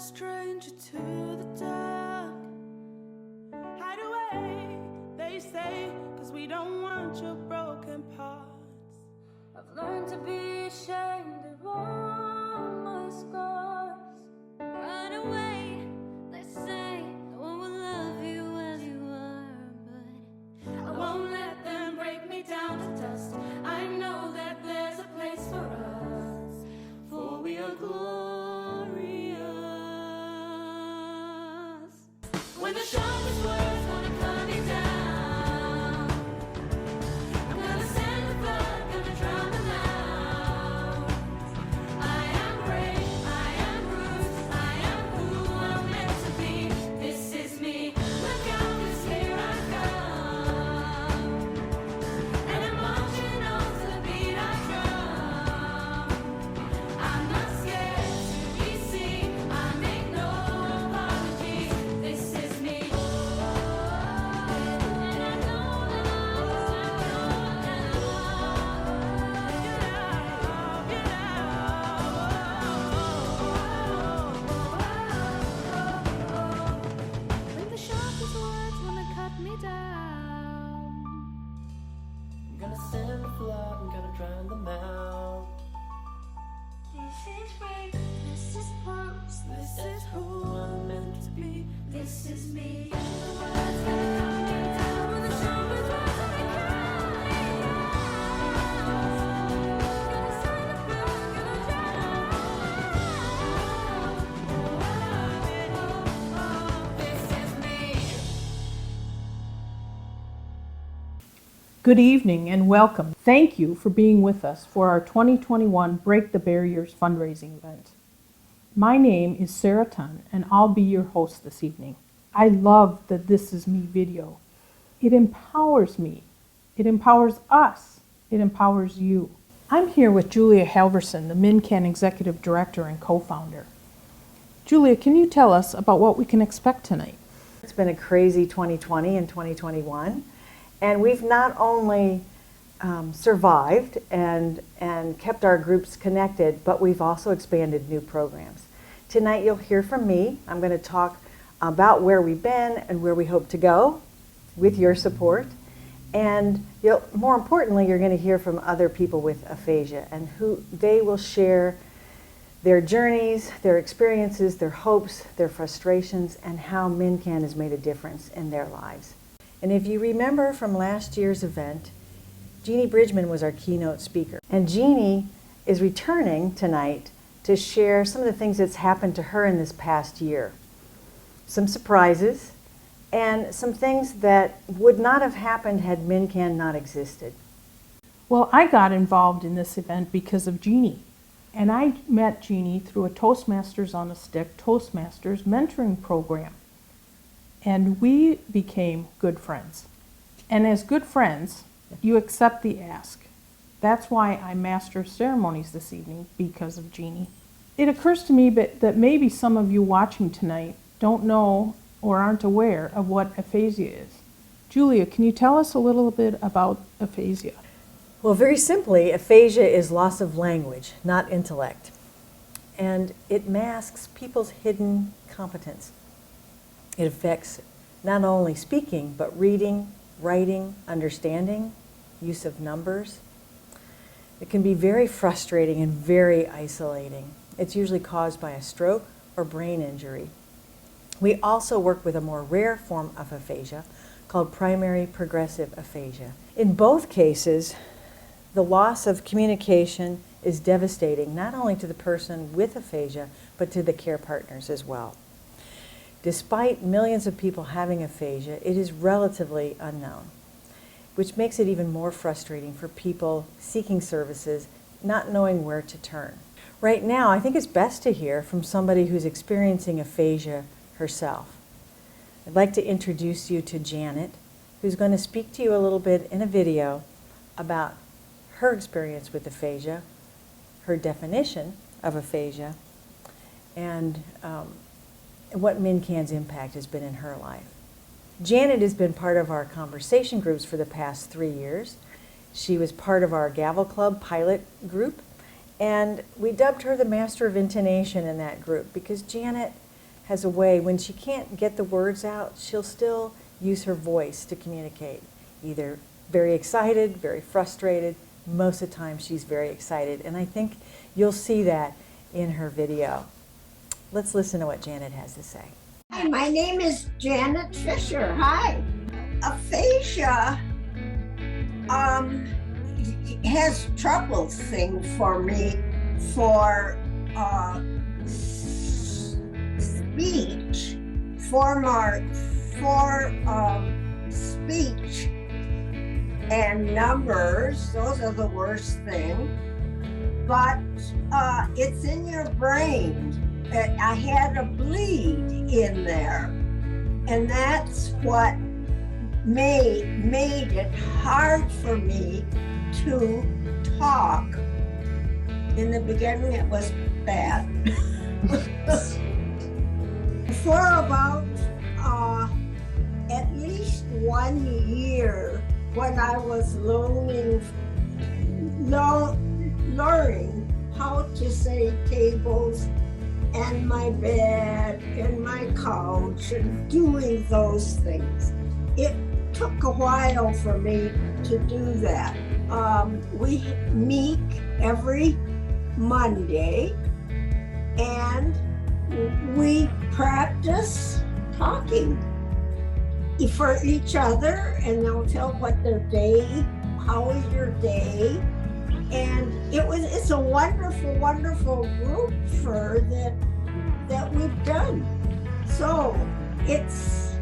stranger to the dark. Hide away, they say, 'cause we don't want your broken parts. I've learned to be ashamed of all my scars. Run away, they say, no one will love you as you are, but I won't let them break me down to dust. I know that there's a place for us, for we are glorious. When the sharpest words wanna cut me down, I'm gonna send the blood, gonna drown them out. I am brave, I am bruised, I am who I'm meant to be. This is me, look out, 'cause here I come. And I'm marching on to the beat I drum. I'm not scared to be seen, I make no apologies. This is me. And I know that when the sharpest words wanna cut me down, I'm gonna send the flood, I'm gonna drown them out. this is rape, this is pumps, this is who I'm meant to be. this is me. And the words gonna cut me down when the sharpest words wanna cut me down. Gonna send the blood, gonna drown. This is me. Good evening and welcome. Thank you for being with us for our 2021 Break the Barriers fundraising event. My name is Sarah Tunn and I'll be your host this evening. I love the This Is Me video. It empowers me. It empowers us. It empowers you. I'm here with Julia Halverson, the MnCAN Executive Director and co-founder. Julia, can you tell us about what we can expect tonight? It's been a crazy 2020 and 2021, and we've not only survived and kept our groups connected, but we've also expanded new programs. Tonight you'll hear from me. I'm going to talk about where we've been and where we hope to go with your support. And more importantly, you're going to hear from other people with aphasia and who they will share their journeys, their experiences, their hopes, their frustrations, and how MnCAN has made a difference in their lives. And if you remember from last year's event, Jeannie Bridgman was our keynote speaker. And Jeannie is returning tonight to share some of the things that's happened to her in this past year. Some surprises and some things that would not have happened had MnCAN not existed. Well, I got involved in this event because of Jeannie. And I met Jeannie through a Toastmasters on a Stick Toastmasters mentoring program. And we became good friends. And as good friends, you accept the ask. That's why I'm Master of Ceremonies this evening, because of Jeannie. It occurs to me that maybe some of you watching tonight don't know or aren't aware of what aphasia is. Julia, can you tell us a little bit about aphasia? Well, very simply, aphasia is loss of language, not intellect. And it masks people's hidden competence. It affects not only speaking, but reading, writing, understanding, use of numbers. It can be very frustrating and very isolating. It's usually caused by a stroke or brain injury. We also work with a more rare form of aphasia called primary progressive aphasia. In both cases, the loss of communication is devastating, not only to the person with aphasia, but to the care partners as well. Despite millions of people having aphasia, it is relatively unknown, which makes it even more frustrating for people seeking services, not knowing where to turn. Right now, I think it's best to hear from somebody who's experiencing aphasia herself. I'd like to introduce you to Janet, who's going to speak to you a little bit in a video about her experience with aphasia, her definition of aphasia, and what MnCAN's impact has been in her life. Janet has been part of our conversation groups for the past 3 years. She was part of our Gavel Club pilot group, and we dubbed her the Master of Intonation in that group because Janet has a way, when she can't get the words out, she'll still use her voice to communicate, either very excited, very frustrated. Most of the time she's very excited, and I think you'll see that in her video. Let's listen to what Janet has to say. Hi, my name is Janet Fisher. Hi. Aphasia has trouble thing for me for speech, for speech and numbers. Those are the worst thing. But it's in your brain. I had a bleed in there, and that's what made it hard for me to talk. In the beginning, it was bad. For about at least 1 year, when I was learning how to say tables and my bed and my couch and doing those things. It took a while for me to do that. We meet every Monday and we practice talking for each other, and they'll tell what their day, how is your day. And it's a wonderful, wonderful group that we've done. So it's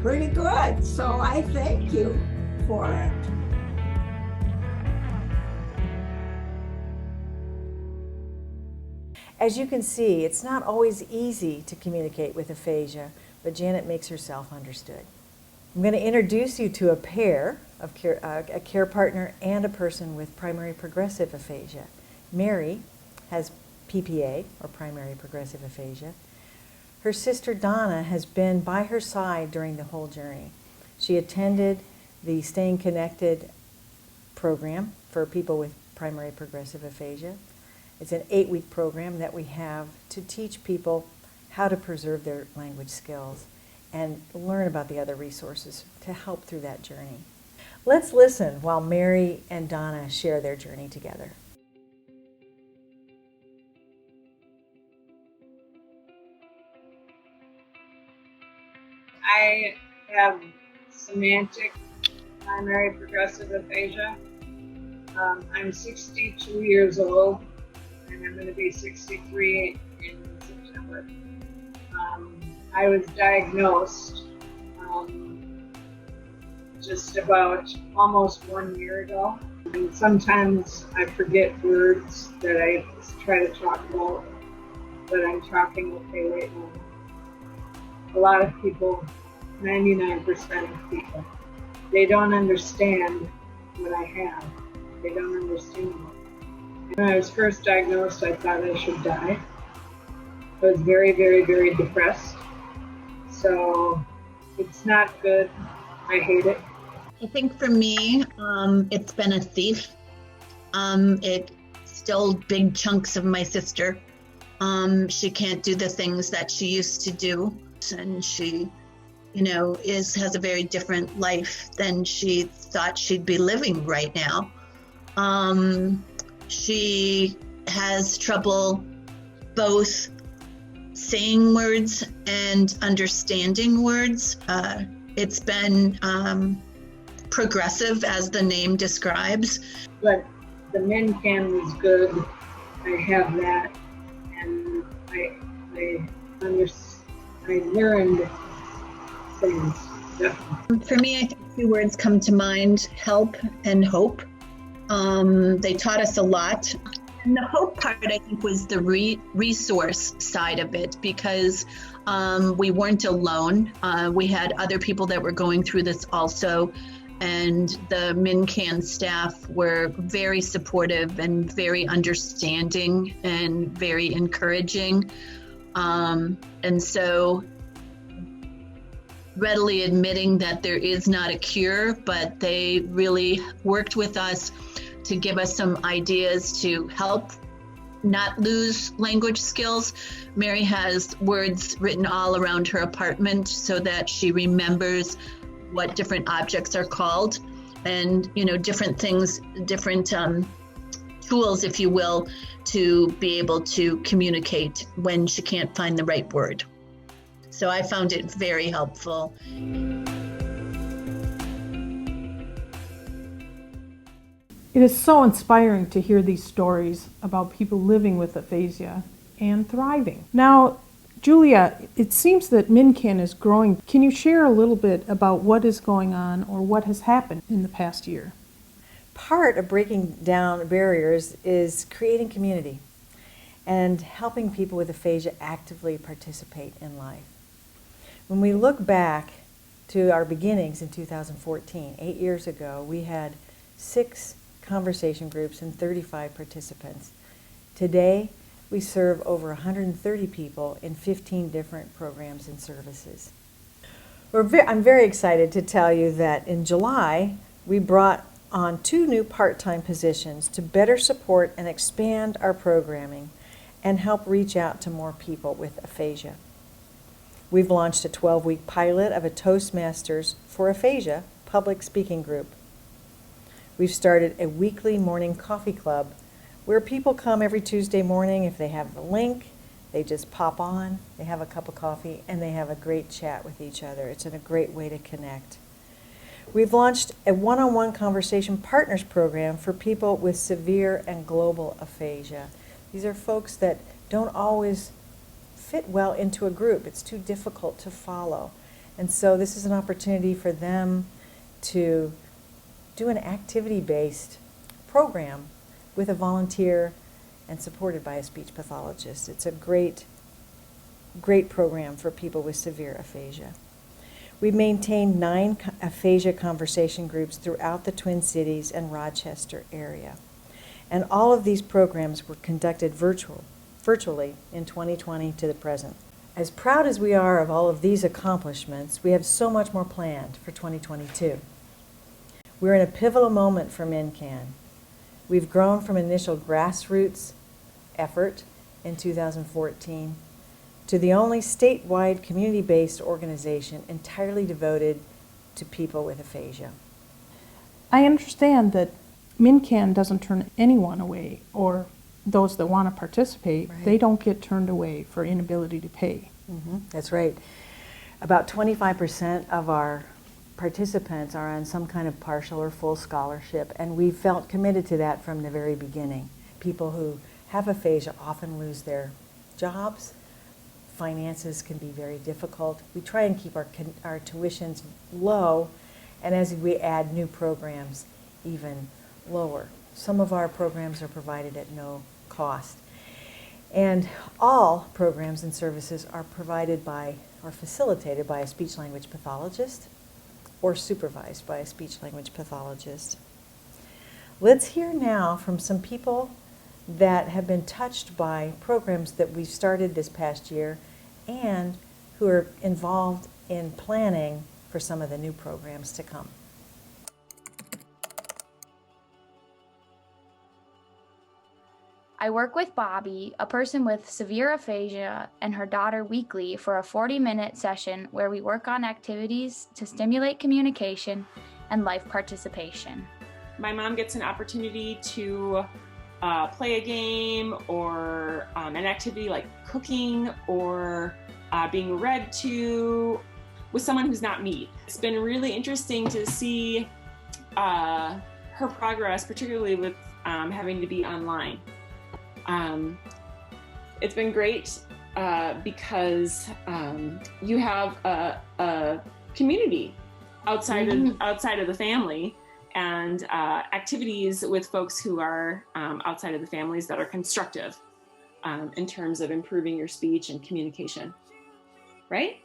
pretty good. So I thank you for it. As you can see, it's not always easy to communicate with aphasia, but Janet makes herself understood. I'm going to introduce you to a pair of a care partner and a person with primary progressive aphasia. Mary has PPA, or primary progressive aphasia. Her sister Donna has been by her side during the whole journey. She attended the Staying Connected program for people with primary progressive aphasia. It's an 8-week program that we have to teach people how to preserve their language skills and learn about the other resources to help through that journey. Let's listen while Mary and Donna share their journey together. I have semantic primary progressive aphasia. I'm 62 years old, and I'm going to be 63 in September. I was diagnosed just about almost 1 year ago. And sometimes I forget words that I try to talk about, but I'm talking okay right now. A lot of people, 99% of people, they don't understand what I have. They don't understand it. When I was first diagnosed, I thought I should die. I was very, very, very depressed. So it's not good. I hate it. I think for me, it's been a thief. It stole big chunks of my sister. She can't do the things that she used to do, and she, has a very different life than she thought she'd be living right now. She has trouble both saying words and understanding words. It's been progressive, as the name describes. But the MnCAN was good. I have that, and I learned things, definitely. For me, I think 2 words come to mind: help and hope. They taught us a lot. And the hope part, I think, was the resource side of it, because we weren't alone. We had other people that were going through this also, and the MnCAN staff were very supportive and very understanding and very encouraging. And so readily admitting that there is not a cure, but they really worked with us to give us some ideas to help not lose language skills. Mary has words written all around her apartment so that she remembers what different objects are called, and different things, different tools, if you will, to be able to communicate when she can't find the right word. So I found it very helpful. It is so inspiring to hear these stories about people living with aphasia and thriving. Now, Julia, it seems that MnCAN is growing. Can you share a little bit about what is going on or what has happened in the past year? Part of breaking down barriers is creating community and helping people with aphasia actively participate in life. When we look back to our beginnings in 2014, 8 years ago, we had 6 conversation groups and 35 participants. Today, we serve over 130 people in 15 different programs and services. I'm very excited to tell you that in July, we brought on 2 new part-time positions to better support and expand our programming and help reach out to more people with aphasia. We've launched a 12-week pilot of a Toastmasters for Aphasia public speaking group. We've started a weekly morning coffee club where people come every Tuesday morning. If they have the link, they just pop on, they have a cup of coffee, and they have a great chat with each other. It's a great way to connect. We've launched a one-on-one conversation partners program for people with severe and global aphasia. These are folks that don't always fit well into a group. It's too difficult to follow. And so this is an opportunity for them to do an activity-based program with a volunteer and supported by a speech pathologist. It's a great program for people with severe aphasia. We've maintained 9 aphasia conversation groups throughout the Twin Cities and Rochester area. And all of these programs were conducted virtually in 2020 to the present. As proud as we are of all of these accomplishments, we have so much more planned for 2022. We're in a pivotal moment for MnCAN. We've grown from initial grassroots effort in 2014 to the only statewide community-based organization entirely devoted to people with aphasia. I understand that MnCAN doesn't turn anyone away, or those that want to participate, Right. They don't get turned away for inability to pay. That's right. About 25% of our participants are on some kind of partial or full scholarship, and we felt committed to that from the very beginning. People who have aphasia often lose their jobs. Finances can be very difficult. We try and keep our tuitions low, and as we add new programs, even lower. Some of our programs are provided at no cost. And all programs and services are provided by or facilitated by a speech-language pathologist or supervised by a speech-language pathologist. Let's hear now from some people that have been touched by programs that we've started this past year and who are involved in planning for some of the new programs to come. I work with Bobby, a person with severe aphasia, and her daughter weekly for a 40-minute session where we work on activities to stimulate communication and life participation. My mom gets an opportunity to play a game or an activity like cooking or being read to with someone who's not me. It's been really interesting to see her progress, particularly with having to be online. It's been great because you have a community outside of the family, and activities with folks who are outside of the families that are constructive in terms of improving your speech and communication, right?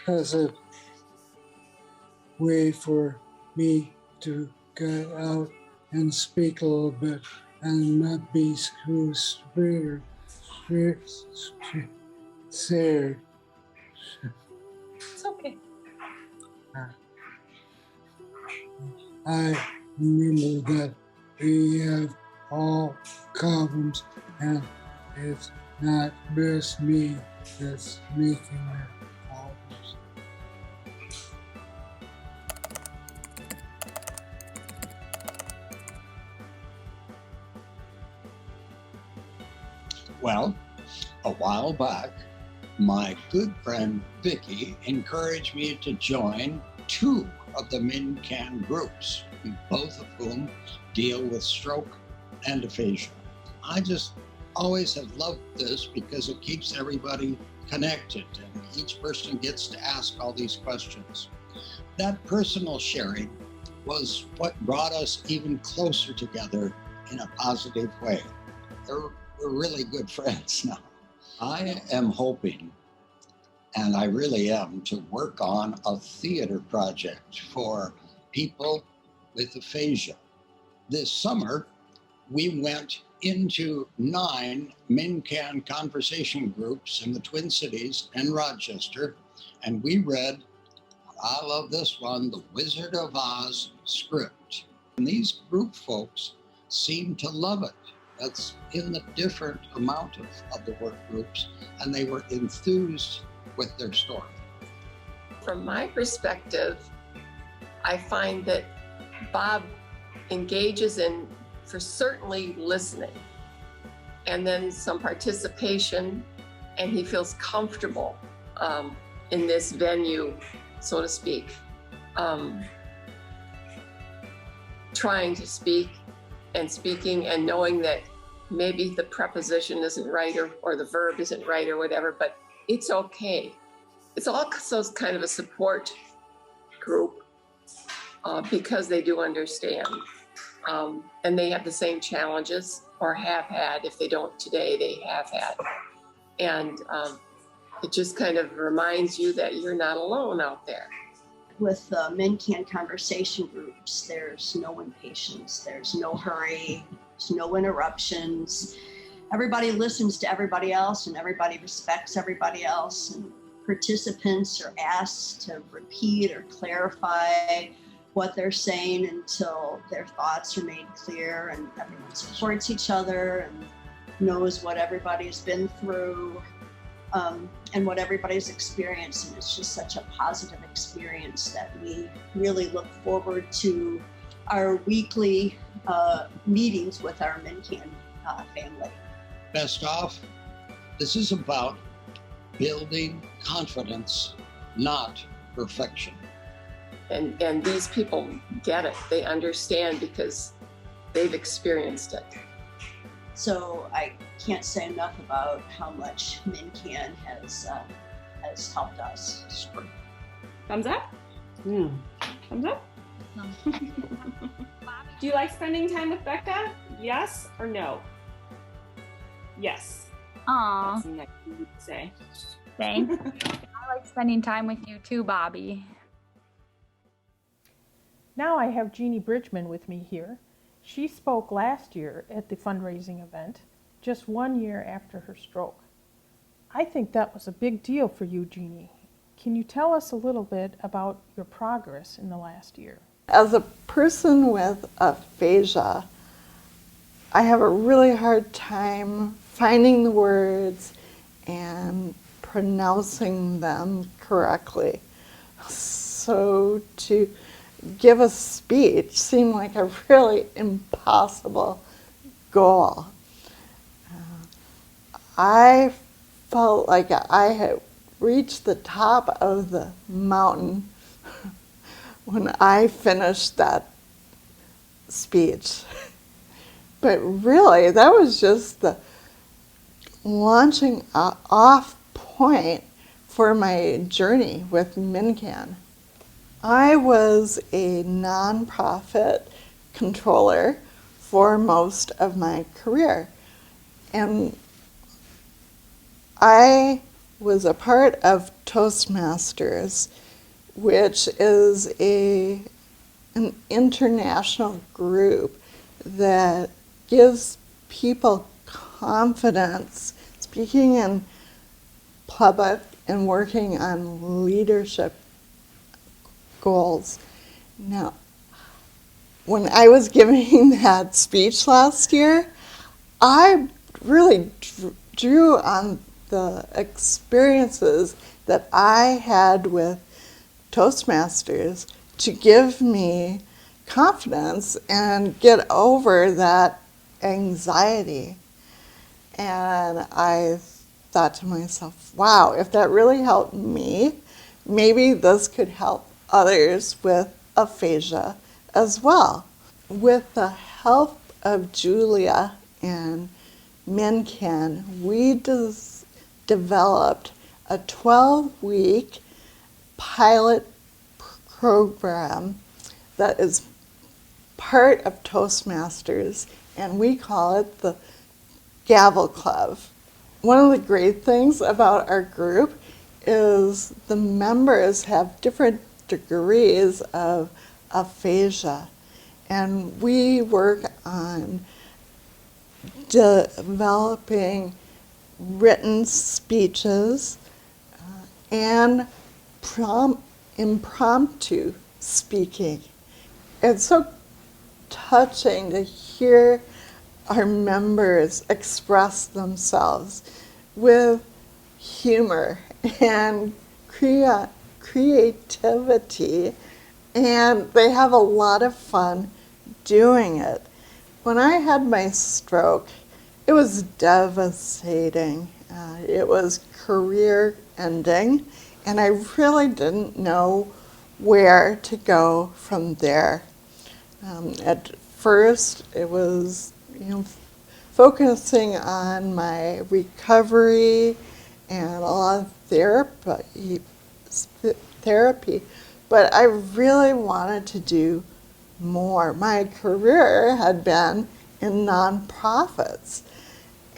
As a way for me to get out and speak a little bit and not be so scared. It's okay. I remember that we have all problems, and it's not just me that's making the problems. Well, a while back, my good friend Vicky encouraged me to join two of the MnCAN groups, both of whom deal with stroke and aphasia. I just always have loved this because it keeps everybody connected and each person gets to ask all these questions. That personal sharing was what brought us even closer together in a positive way. We're really good friends now. I am hoping, and I really am, to work on a theater project for people with aphasia. This summer, we went into 9 MnCAN conversation groups in the Twin Cities and Rochester, and we read, I love this one, The Wizard of Oz script. And these group folks seem to love it. That's in the different amount of the work groups, and they were enthused with their story. From my perspective, I find that Bob engages in, for certainly listening, and then some participation, and he feels comfortable in this venue, so to speak, trying to speak and speaking and knowing that maybe the preposition isn't right or the verb isn't right or whatever, but it's okay. It's also kind of a support group because they do understand. And they have the same challenges or have had. If they don't today, they have had. And it just kind of reminds you that you're not alone out there. With MnCAN conversation groups, there's no impatience, there's no hurry, there's no interruptions. Everybody listens to everybody else and everybody respects everybody else. And participants are asked to repeat or clarify what they're saying until their thoughts are made clear, and everyone supports each other and knows what everybody's been through. And what everybody's experienced, and it's just such a positive experience that we really look forward to our weekly meetings with our MnCAN family. Best off, this is about building confidence, not perfection. And these people get it, they understand because they've experienced it. So I can't say enough about how much MnCAN has helped us. Thumbs up? Thumbs up? Do you like spending time with Becca? Yes or no? Yes. Aw, That's the next thing you would say. thanks. I like spending time with you too, Bobby. Now I have Jeannie Bridgman with me here. She spoke last year at the fundraising event, just 1 year after her stroke. I think that was a big deal for you, Jeannie. Can you tell us a little bit about your progress in the last year? As a person with aphasia, I have a really hard time finding the words and pronouncing them correctly. So to give a speech seemed like a really impossible goal. I felt like I had reached the top of the mountain when I finished that speech. But really, that was just the launching off point for my journey with MnCAN. I was a nonprofit controller for most of my career, and I was a part of Toastmasters, which is an international group that gives people confidence speaking in public and working on leadership goals. Now, when I was giving that speech last year, I really drew on the experiences that I had with Toastmasters to give me confidence and get over that anxiety. And I thought to myself, wow, if that really helped me, maybe this could help others with aphasia as well. With the help of Julia and MnCAN, we developed a 12-week pilot program that is part of Toastmasters, and we call it the Gavel Club. One of the great things about our group is the members have different degrees of aphasia, and we work on developing written speeches and impromptu speaking. It's so touching to hear our members express themselves with humor and creativity, and they have a lot of fun doing it. When I had my stroke, it was devastating. It was career ending, and I really didn't know where to go from there. At first, it was focusing on my recovery and a lot of therapy, but I really wanted to do more. My career had been in nonprofits,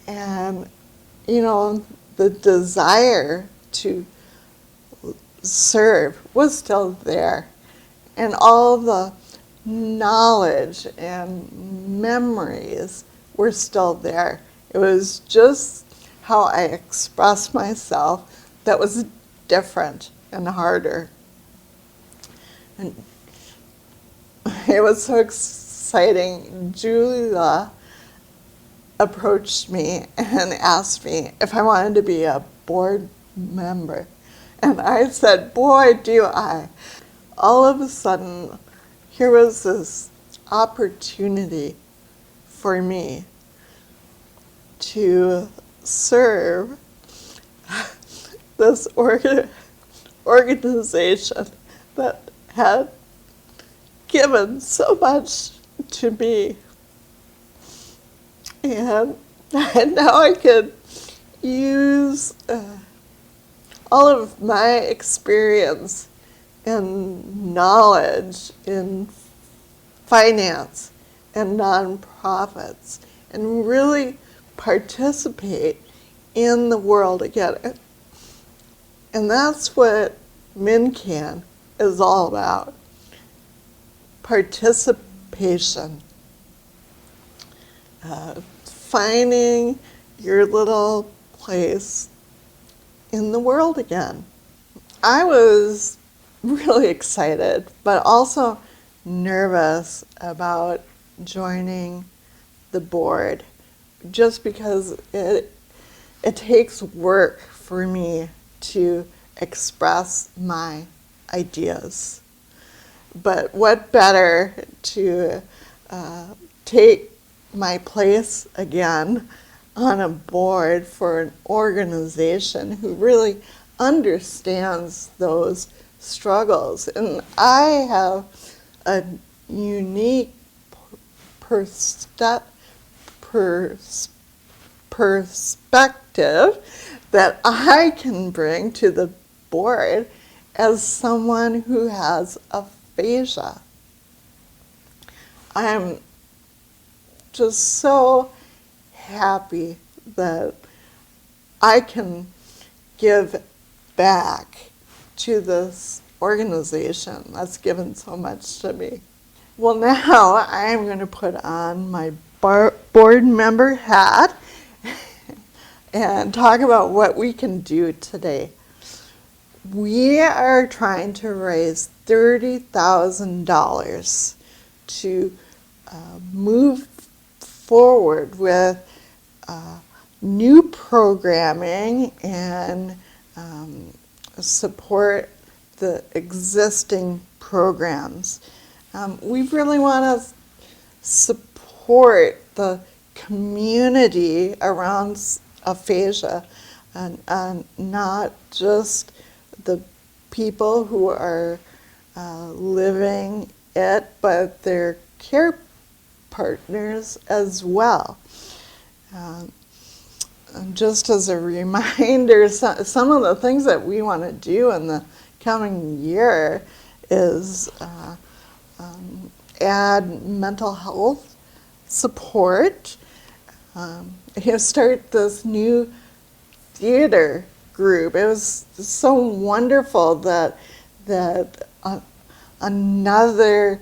and the desire to serve was still there, and all the knowledge and memories were still there. It was just how I expressed myself that was different and harder. And it was so exciting. Julia approached me and asked me if I wanted to be a board member. And I said, boy, do I. All of a sudden, here was this opportunity for me to serve this organization that had given so much to me. And now I could use all of my experience and knowledge in finance and nonprofits and really participate in the world again. And that's what MnCAN is all about. Participation. Finding your little place in the world again. I was really excited, but also nervous about joining the board, just because it takes work for me to express my ideas. But what better to take my place again on a board for an organization who really understands those struggles. And I have a unique perspective that I can bring to the board as someone who has aphasia. I'm just so happy that I can give back to this organization that's given so much to me. Well, now I'm going to put on my board member hat and talk about what we can do today. We are trying to raise $30,000 to move forward with new programming and support the existing programs. We really want to support the community around aphasia and not just the people who are living it, but their care partners as well. And just as a reminder, some of the things that we want to do in the coming year is add mental health support, start this new theater group. It was so wonderful that another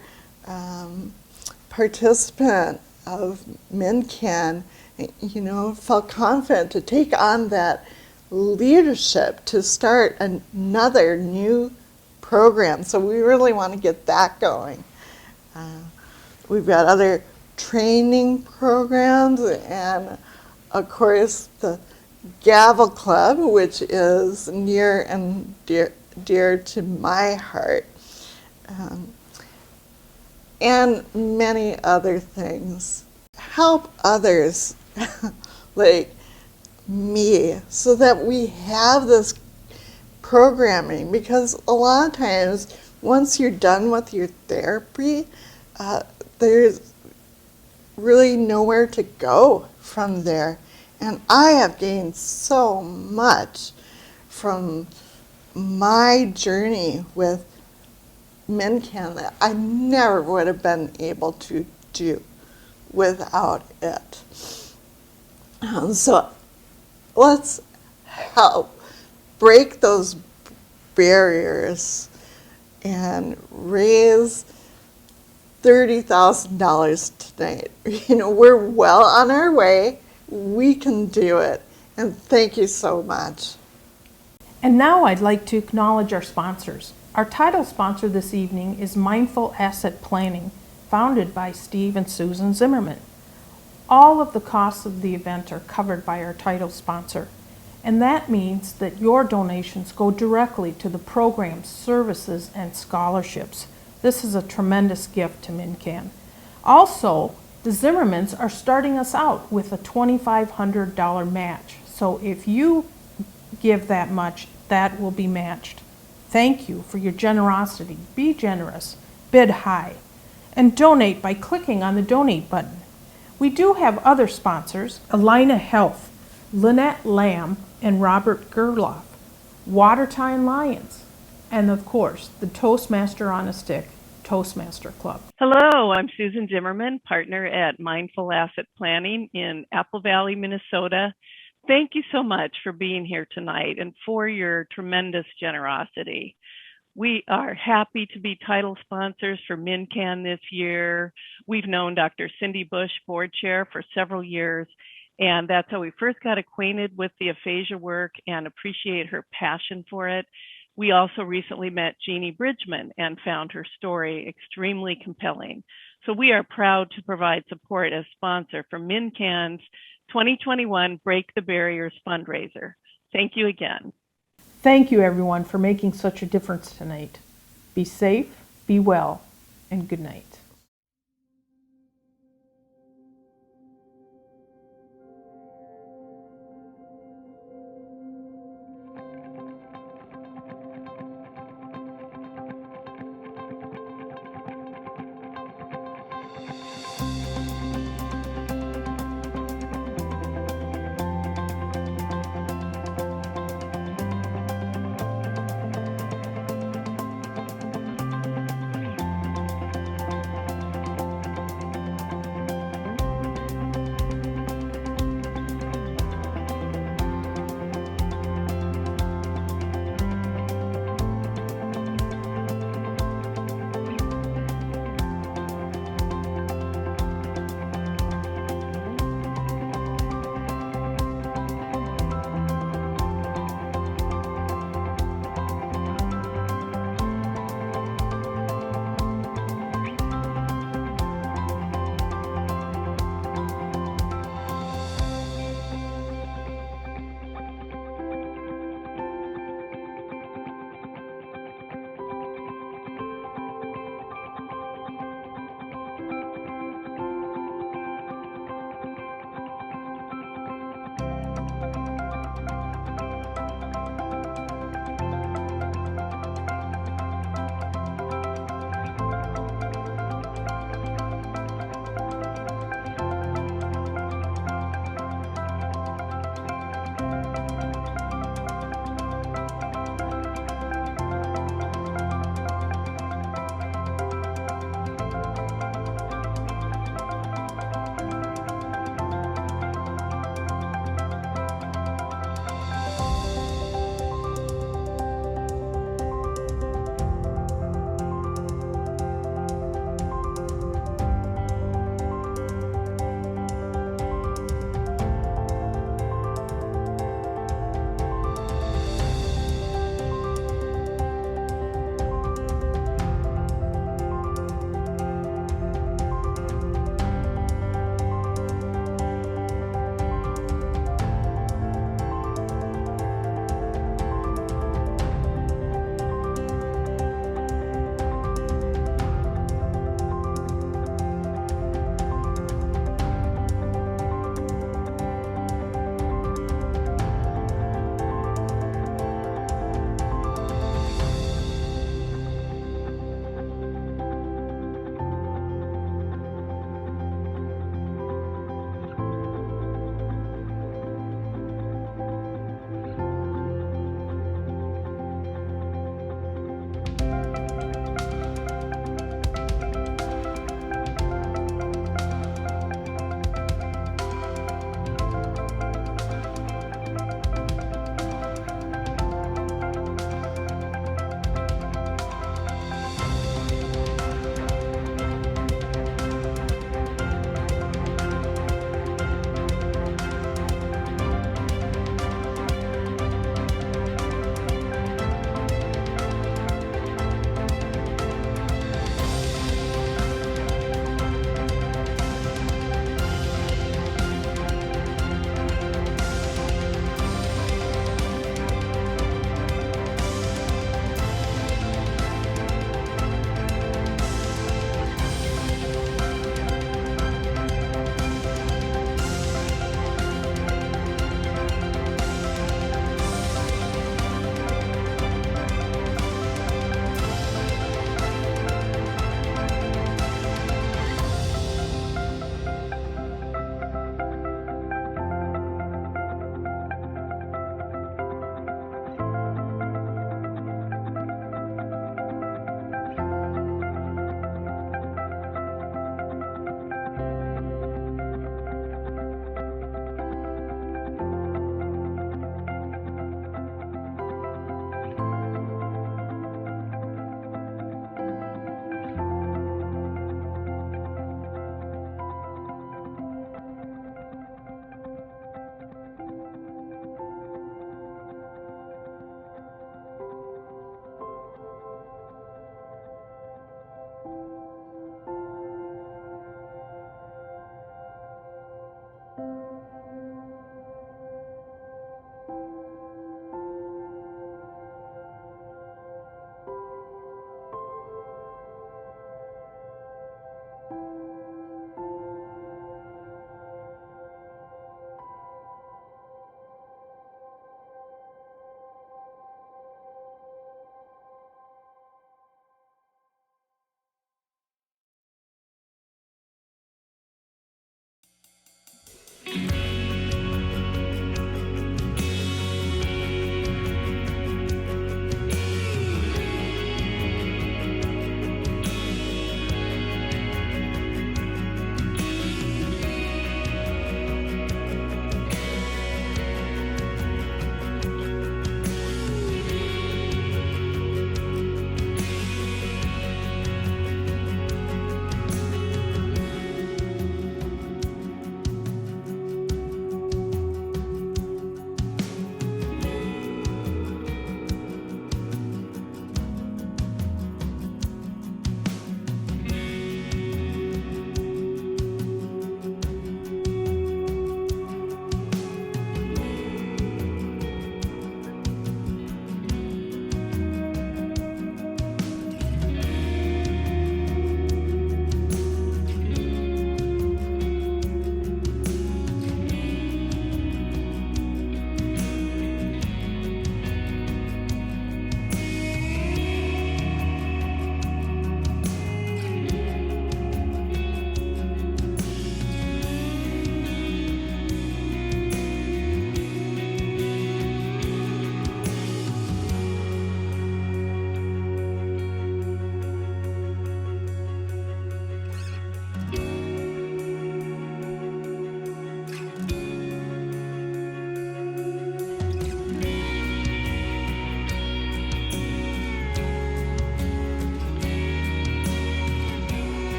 participant of MnCAN, felt confident to take on that leadership to start another new program. So we really want to get that going. We've got other training programs and, of course, the Gavel Club, which is near and dear to my heart, and many other things. Help others like me so that we have this programming, because a lot of times once you're done with your therapy, there's really nowhere to go from there. And I have gained so much from my journey with MnCAN that I never would have been able to do without it. So let's help break those barriers and raise $30,000 tonight. We're well on our way. We can do it. And thank you so much. And now I'd like to acknowledge our sponsors. Our title sponsor this evening is Mindful Asset Planning, founded by Steve and Susan Zimmerman. All of the costs of the event are covered by our title sponsor, and that means that your donations go directly to the programs, services, and scholarships. This is a tremendous gift to MnCAN. Also, the Zimmermans are starting us out with a $2,500 match. So if you give that much, that will be matched. Thank you for your generosity. Be generous, bid high, and donate by clicking on the donate button. We do have other sponsors: Alina Health, Lynette Lamb, and Robert Gerloff, Watertime Lions, and of course, the Toastmaster on a Stick Toastmaster Club. Hello, I'm Susan Zimmerman, partner at Mindful Asset Planning in Apple Valley, Minnesota. Thank you so much for being here tonight and for your tremendous generosity. We are happy to be title sponsors for MnCAN this year. We've known Dr. Cindy Bush, board chair, for several years, and that's how we first got acquainted with the aphasia work and appreciate her passion for it. We also recently met Jeannie Bridgman and found her story extremely compelling. So we are proud to provide support as sponsor for MnCAN's 2021 Break the Barriers fundraiser. Thank you again. Thank you, everyone, for making such a difference tonight. Be safe, be well, and good night.